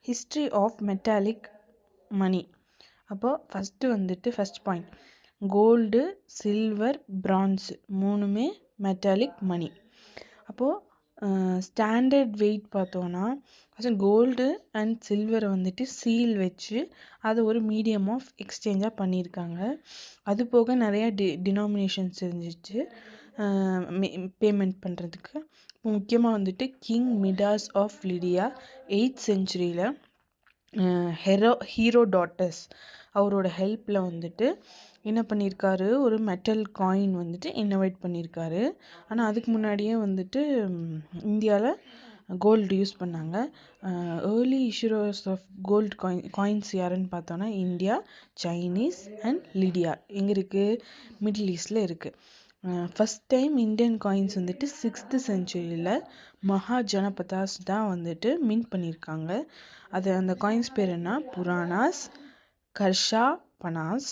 History of metallic money. அப்போது first point, gold, silver, bronze மூணுமே metallic money. அப்போது standard weight பார்த்தோன்னா gold and சில்வரை வந்துட்டு சீல் வச்சு அதை ஒரு மீடியம் ஆஃப் எக்ஸ்சேஞ்சாக பண்ணியிருக்காங்க. அது போக நிறையா டினாமினேஷன்ஸ் இருந்துச்சு பேமெண்ட் பண்ணுறதுக்கு. முக்கியமாக வந்துட்டு king Midas of Lydia 8th centuryல ஹீரோடாட்டஸ் அவரோட ஹெல்ப்பில் வந்துட்டு என்ன பண்ணியிருக்காரு, ஒரு மெட்டல் காயின் வந்துட்டு இன்னோவேட் பண்ணியிருக்காரு. ஆனால் அதுக்கு முன்னாடியே வந்துட்டு இந்தியாவில் கோல்டு யூஸ் பண்ணாங்க. ஏர்லி இஷ்யூரர்ஸ் ஆஃப் கோல்டு காயின்ஸ் யாருன்னு பார்த்தோன்னா இந்தியா, சைனீஸ் அண்ட் லிடியா. எங்கே இருக்குது? மிடில் ஈஸ்டில் இருக்குது. ஃபஸ்ட் டைம் இந்தியன் காயின்ஸ் வந்துட்டு 6th centuryல மகாஜனபதாஸ் தான் வந்துட்டு மின்ட் பண்ணியிருக்காங்க. அந்த காயின்ஸ் பேர் என்ன? புராணாஸ், கர்ஷா பனாஸ்.